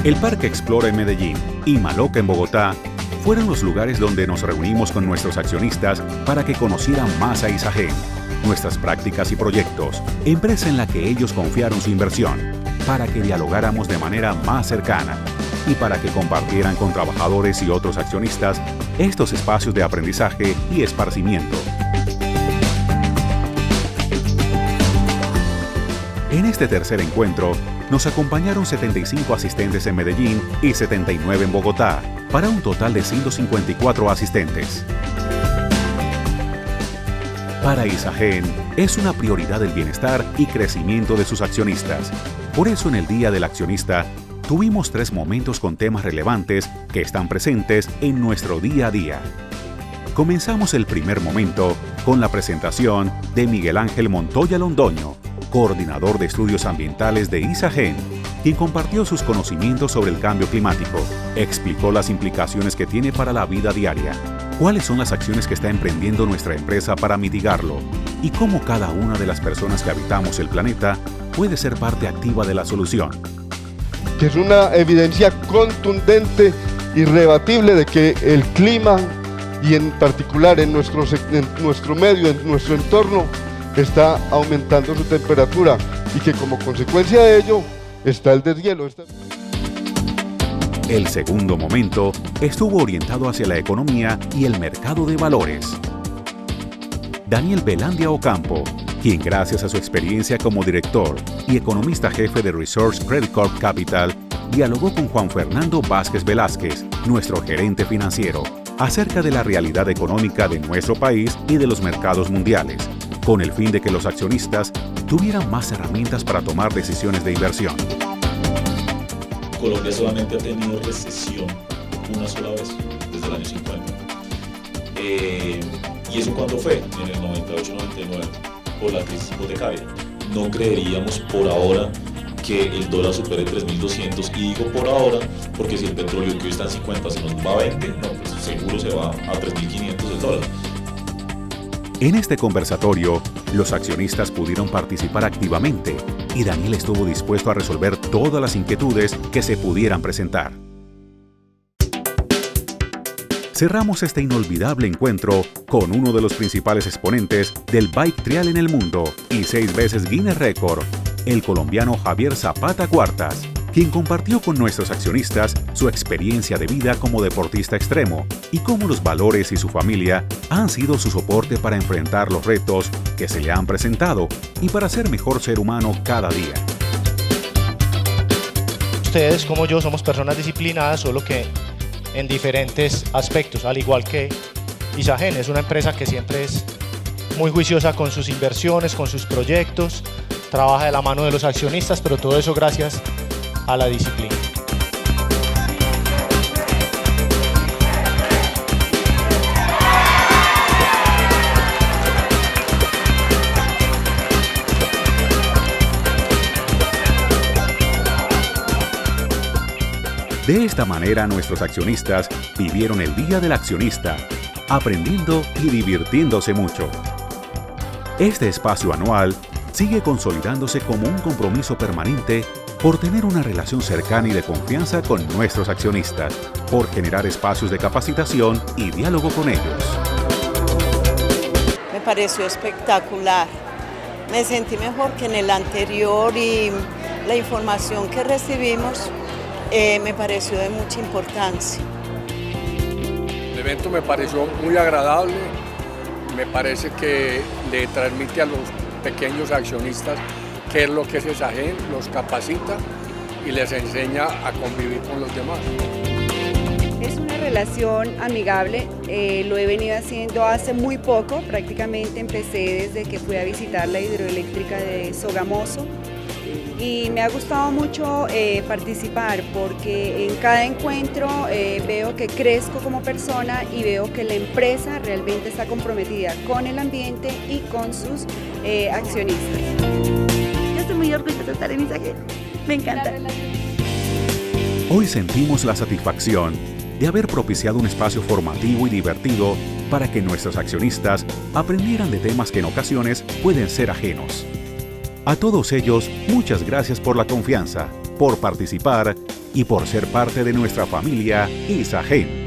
El Parque Explora en Medellín y Maloca en Bogotá fueron los lugares donde nos reunimos con nuestros accionistas para que conocieran más a Isagen, nuestras prácticas y proyectos, empresa en la que ellos confiaron su inversión, para que dialogáramos de manera más cercana y para que compartieran con trabajadores y otros accionistas estos espacios de aprendizaje y esparcimiento. En este tercer encuentro, nos acompañaron 75 asistentes en Medellín y 79 en Bogotá, para un total de 154 asistentes. Para Isagen, es una prioridad el bienestar y crecimiento de sus accionistas. Por eso en el Día del Accionista, tuvimos 3 momentos con temas relevantes que están presentes en nuestro día a día. Comenzamos el primer momento con la presentación de Miguel Ángel Montoya Londoño, coordinador de estudios ambientales de Isagen, quien compartió sus conocimientos sobre el cambio climático, explicó las implicaciones que tiene para la vida diaria, cuáles son las acciones que está emprendiendo nuestra empresa para mitigarlo y cómo cada una de las personas que habitamos el planeta puede ser parte activa de la solución. Que es una evidencia contundente, irrebatible de que el clima y en particular en nuestro medio, en nuestro entorno, está aumentando su temperatura y que como consecuencia de ello está el deshielo. El segundo momento estuvo orientado hacia la economía y el mercado de valores. Daniel Belandia Ocampo, quien gracias a su experiencia como director y economista jefe de Resource Credit Corp Capital, dialogó con Juan Fernando Vázquez Velázquez, nuestro gerente financiero, acerca de la realidad económica de nuestro país y de los mercados mundiales, con el fin de que los accionistas tuvieran más herramientas para tomar decisiones de inversión. Colombia solamente ha tenido recesión una sola vez desde el año 50. ¿Y eso cuándo fue? En el 98-99, por la crisis hipotecaria. No creeríamos por ahora que el dólar supere 3.200, y digo por ahora porque si el petróleo que hoy está en 50 se nos va a 20, no, pues seguro se va a 3.500 el dólar. En este conversatorio, los accionistas pudieron participar activamente y Daniel estuvo dispuesto a resolver todas las inquietudes que se pudieran presentar. Cerramos este inolvidable encuentro con uno de los principales exponentes del bike trial en el mundo y 6 veces Guinness Record, el colombiano Javier Zapata Cuartas, quien compartió con nuestros accionistas su experiencia de vida como deportista extremo y cómo los valores y su familia han sido su soporte para enfrentar los retos que se le han presentado y para ser mejor ser humano cada día. Ustedes, como yo, somos personas disciplinadas, solo que en diferentes aspectos, al igual que Isagen. Es una empresa que siempre es muy juiciosa con sus inversiones, con sus proyectos, trabaja de la mano de los accionistas, pero todo eso gracias a la disciplina. De esta manera, nuestros accionistas vivieron el Día del Accionista, aprendiendo y divirtiéndose mucho. Este espacio anual sigue consolidándose como un compromiso permanente por tener una relación cercana y de confianza con nuestros accionistas, por generar espacios de capacitación y diálogo con ellos. Me pareció espectacular. Me sentí mejor que en el anterior y la información que recibimos me pareció de mucha importancia. El evento me pareció muy agradable, me parece que le transmite a los pequeños accionistas qué es lo que es Isagen, los capacita y les enseña a convivir con los demás. Es una relación amigable, lo he venido haciendo hace muy poco, prácticamente empecé desde que fui a visitar la hidroeléctrica de Sogamoso y me ha gustado mucho participar porque en cada encuentro veo que crezco como persona y veo que la empresa realmente está comprometida con el ambiente y con sus accionistas. Yo estoy muy orgullosa de estar en Isagen, me encanta. Hoy sentimos la satisfacción de haber propiciado un espacio formativo y divertido para que nuestros accionistas aprendieran de temas que en ocasiones pueden ser ajenos. A todos ellos, muchas gracias por la confianza, por participar y por ser parte de nuestra familia Isagen.